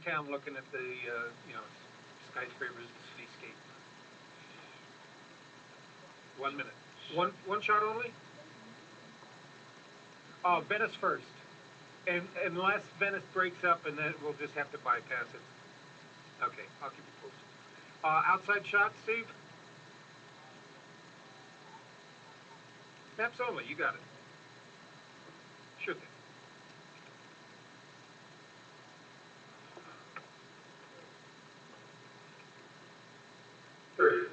downtown looking at the, skyscrapers, the cityscape. 1 minute. One shot only? Oh, Venice first. And unless Venice breaks up, and then we'll just have to bypass it. Okay, I'll keep you posted. Outside shot, Steve? Maps only, you got it. Sure thing. Three.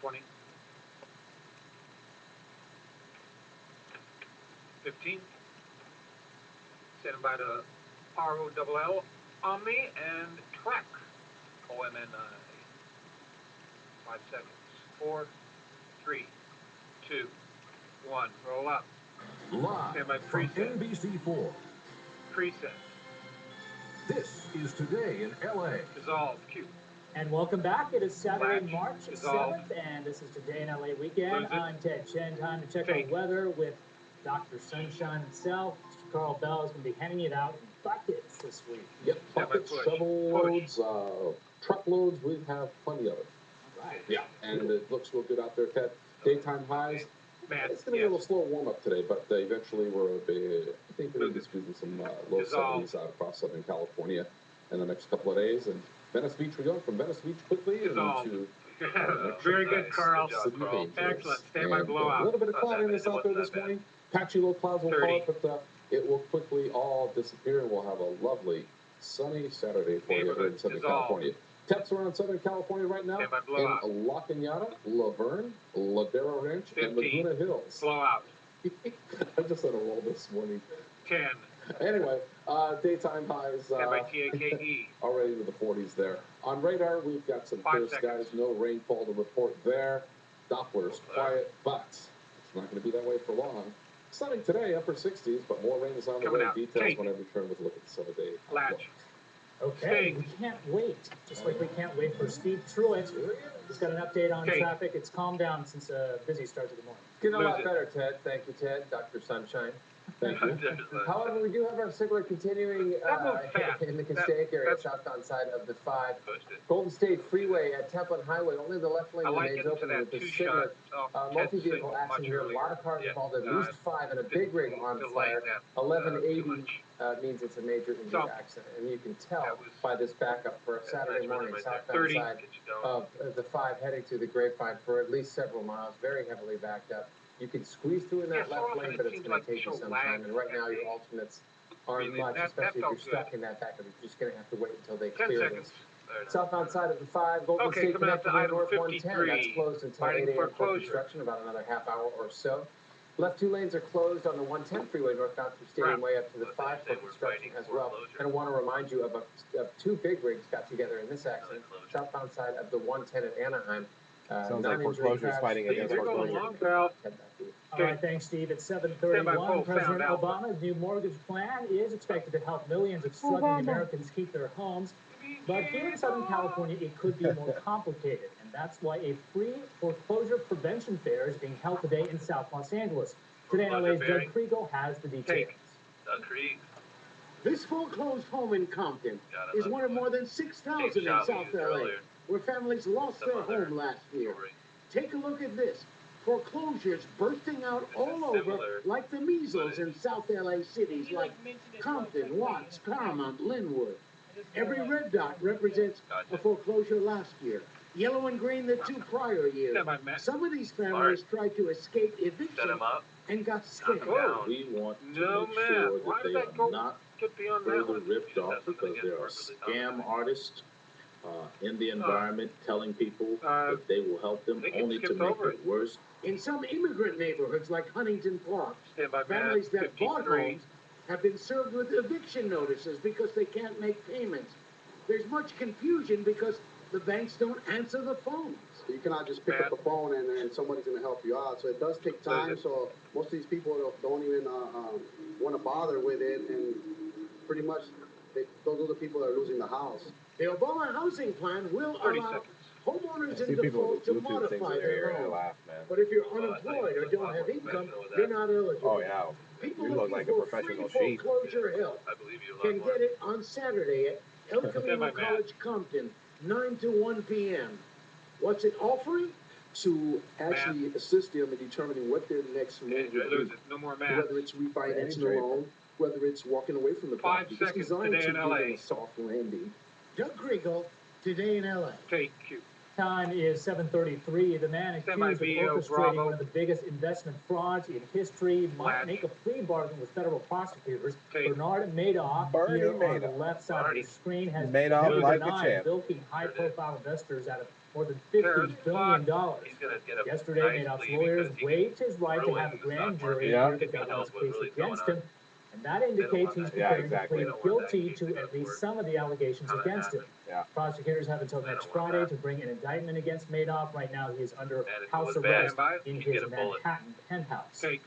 20. 15. Standing by to ROLL Omni and track. OMNI. 5 seconds. 4, 3, 2, 1. Roll up. Live Stand by from preset. NBC4. Preset. This is Today in LA. Dissolve. Q. And welcome back. It is Saturday, Latch. March Dissolve. 7th, and this is Today in LA Weekend. Lose it. I'm Ted Chen. Time to check Take. on weather with Dr. Sunshine himself. Mr. Carl Bell is going to be handing it out in buckets this week. Yep, buckets, push. shovel Push. loads, truckloads, we have plenty of it. All right. Yeah, and it looks real good out there, Ted. Daytime highs, Matt, it's going to be a little slow warm-up today, but eventually I think we're going to be squeezing some low Dissolve. 70s out across Southern California in the next couple of days. And Venice Beach, we're going from Venice Beach quickly Dissolve. into Very good, Carl. City of Angels. Excellent. Stand by And blowout. a little bit of cloudiness out there this morning. Patchy little clouds will 30. call it, but it will quickly all disappear, and we'll have a lovely sunny Saturday for you here in Southern California. Temps around Southern California right now Stand by blowout. in La Cañada, Laverne, Ladera Ranch, 15. and Laguna Hills. Blowout. I just had a roll this morning. 10. Anyway, daytime highs Stand by TAKE. already into the 40s there. On radar, we've got some 5 clear seconds. skies, no rainfall to report there. Doppler's quiet, but it's not going to be that way for long. Sunny today, upper 60s, but more rain is on the Coming way. out. Details Take. when I return with a look at the 7-day outlook. Latch. Okay, Stay. we can't wait. Just like we can't wait for Steve Truitt. He's got an update on Okay. traffic. It's calmed down since a busy start to the morning. Getting a Lose lot it. better, Ted. Thank you, Ted. Dr. Sunshine. Thank you. However, we do have our signal continuing That moved fast. in the Castaic area, That's- southbound side of the 5. Pushed it. Golden State Freeway at Templin Highway, only the left lane I like remains getting to open that with the two-shot Sigma. Ted's Multi-vehicle signal accident much here. A lot earlier. of cars Yeah. involved, at least 5, and a big rig on Delayed fire. that, 1180 too much. means it's a major injury So, accident, and you can tell that was- by this backup for a Saturday nice morning rhythm right there. southbound 30. side Get you going. of the 5 heading to the Grapevine for at least several miles, very heavily backed up. You can squeeze through in that Yeah, so left often lane, it but it's seems going like to take you she'll some lag time. And right now, that your day. alternates aren't Really, much, that especially if felt you're stuck good. in that backup. You're just going to have to wait until they 10 clear seconds. this. Southbound side of the 5, Golden Okay, State coming out connected to to item North 110. 53. That's closed until Fighting 8 for a.m. for closure. construction, about another half hour or so. Left 2 lanes are closed on the 110 freeway northbound through Stadium Way up to the 5 for construction as well. And I want to remind you of 2 big rigs got together in this accident. Southbound side of the 110 at Anaheim. Sounds like foreclosure is fighting against You're going foreclosure. long, pal. All right, thanks, Steve. At Stand by 7:31, poll, President found Obama's new mortgage plan is expected to help millions of struggling Americans keep their homes. But here in Southern California, it could be more complicated, and that's why a free foreclosure prevention fair is being held today in South Los Angeles. Today in LA's Doug Kriegel has the details. Doug Krieg. This foreclosed home in Compton is one of more than 6,000 in South LA, where families lost their home last year. Take a look at this. Foreclosures bursting out all over like the measles in South LA cities like Compton, Watts, Paramount, Linwood. Every red dot represents a foreclosure last year. Yellow and green the 2 prior years. Some of these families tried to escape eviction and got scared. We want to No, make man. sure Why that did they that are go not get beyond that further one? ripped off because there are scam artists in the environment telling people that they will help them think it only to skipped make over it worse. In some immigrant neighborhoods like Huntington Park, Stand by, man. families that bought 53. homes have been served with eviction notices because they can't make payments. There's much confusion because the banks don't answer the phones. You cannot just pick up the phone and somebody's going to help you out. So it does take time. So most of these people don't even want to bother with it. And pretty much those are the people that are losing the house. The Obama housing plan will 30 allow seconds. Homeowners I see in people default with to Bluetooth things in modify their their ear, and I home. laugh, man. But if you're unemployed or don't have income, you're not eligible. Oh yeah, People you look looking like a for professional free sheep. foreclosure help can get it on Saturday at El Camino College, Compton, 9 to 1 p.m. What's it offering? To actually assist them in determining what their next move would be. No more math. Whether it's refinancing a loan, whether it's walking away from the 5 property. It's seconds designed today to in give LA. them a soft landing. Doug Kriegel, Today in LA. Take Q. Time is 7:33. The man accused of Semi-BO, orchestrating Bravo. one of the biggest investment frauds in history might Flash. make a plea bargain with federal prosecutors. Take. Bernard Madoff, Bernie here on the Madoff. left side of the screen, has Madoff never like a denied champ. bilking high-profile investors out of more than Terrorist $50 billion. He's gonna get a Yesterday, nice Madoff's plea lawyers because he waived his right to ruin have a the grand stock market. jury Yeah. hear the If he knows government's what case really is against going him, and that don't indicates want he's that. Yeah, preparing exactly. to They don't plead want that guilty case to to go at least forward. some of the allegations How that against him. happened. Yeah. Prosecutors have until They next don't want Friday that. to bring an indictment against Madoff. Right now, he is under And if it house was bad, arrest in he'd his get a bullet. Manhattan penthouse. Take.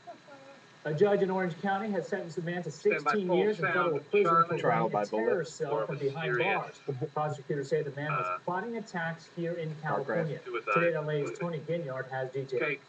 A judge in Orange County has sentenced a man to 16 full years in sound. federal prison for Charlie. Trial running by a terror bullet. cell More from of a behind serious, bars. Prosecutors say the man was plotting attacks here in Car crash. California. Suicide. Today, LA's Tony Ginyard has details. Take.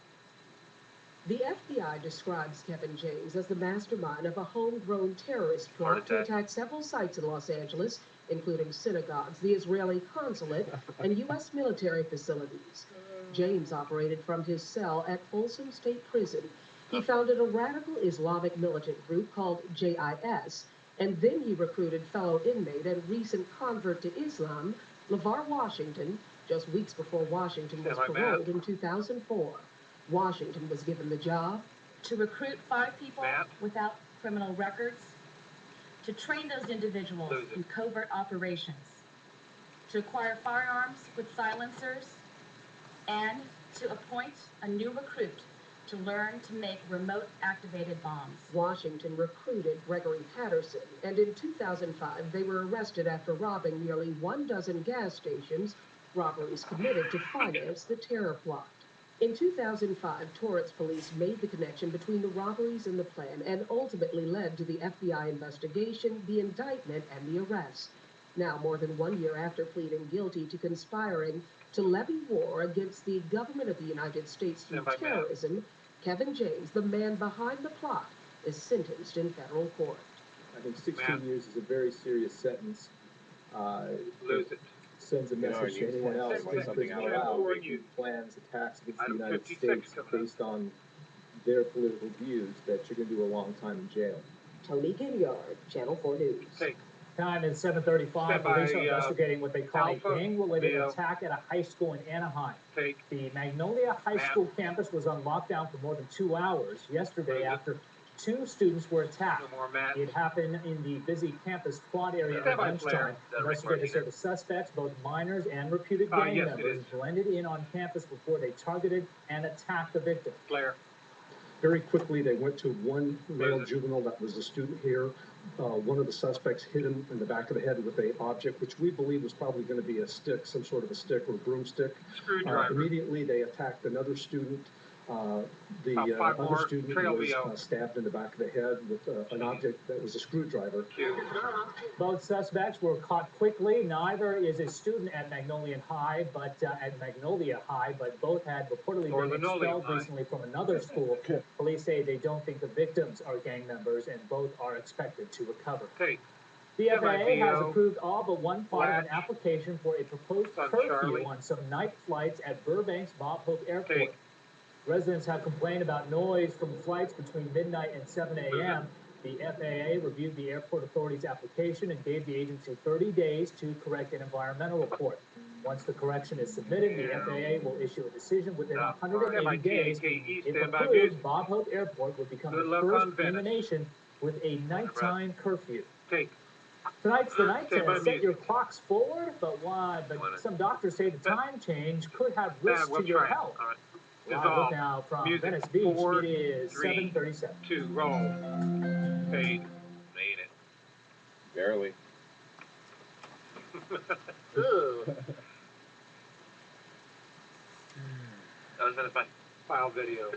The FBI describes Kevin James as the mastermind of a homegrown terrorist Heart plot to attack. attack several sites in Los Angeles, including synagogues, the Israeli consulate, and U.S. military facilities. James operated from his cell at Folsom State Prison. He founded a radical Islamic militant group called JIS, and then he recruited fellow inmate and recent convert to Islam, LeVar Washington, just weeks before Washington was paroled in 2004. Washington was given the job to recruit 5 people Matt? without criminal records, to train those individuals in covert operations, to acquire firearms with silencers, and to appoint a new recruit to learn to make remote activated bombs. Washington recruited Gregory Patterson, and in 2005 they were arrested after robbing nearly 12 gas stations, robberies committed to finance the terror plot. In 2005, Torrance police made the connection between the robberies and the plan and ultimately led to the FBI investigation, the indictment, and the arrest. Now, more than 1 year after pleading guilty to conspiring to levy war against the government of the United States through terrorism, Kevin James, the man behind the plot, is sentenced in federal court. I think 16 years is a very serious sentence. Lose it. Sends a message to anyone else like something out allowed making plans, attacks against the United States based on their political views that you're going to do a long time in jail. Tony Ginyard, Channel 4 News. Take. Time is 7:35. Police are investigating what they call Alpha, a gang-related Leo. attack at a high school in Anaheim. Take. The Magnolia High School campus was on lockdown for more than 2 hours yesterday after 2 students were attacked. No more Matt. It happened in the busy campus quad area Stand at by, lunchtime. Claire. Investigators say the suspects, both minors and reputed gang yes, it members, is. blended in on campus before they targeted and attacked the victim. Blair. Very quickly, they went to one male juvenile that was a student here. One of the suspects hit him in the back of the head with an object, which we believe was probably going to be a stick, some sort of a stick or a broomstick. Screwdriver. Immediately, they attacked another student. The Five other more. student Trail was VO. Stabbed in the back of the head with an object that was a screwdriver. Both suspects were caught quickly. Neither is a student at Magnolia High, but both had reportedly been expelled recently from another school. Police say they don't think the victims are gang members, and both are expected to recover. Take. The FAA has approved all but one part of an application for a proposed curfew Charlie. on some night flights at Burbank's Bob Hope Airport. Take. Residents have complained about noise from flights between midnight and 7 a.m. The FAA reviewed the airport authority's application and gave the agency 30 days to correct an environmental report. Once the correction is submitted, the FAA will issue a decision within 180 days. If approved, Bob Hope Airport would become the first in the nation with a nighttime curfew. Take. Tonight's the night to set your clocks forward, but some doctors say the time change could have risks to your health. Live look now from Venice Beach. It is 7:37. 2, roll. Fade. Made it. Barely. That was Venice. Bye. File video.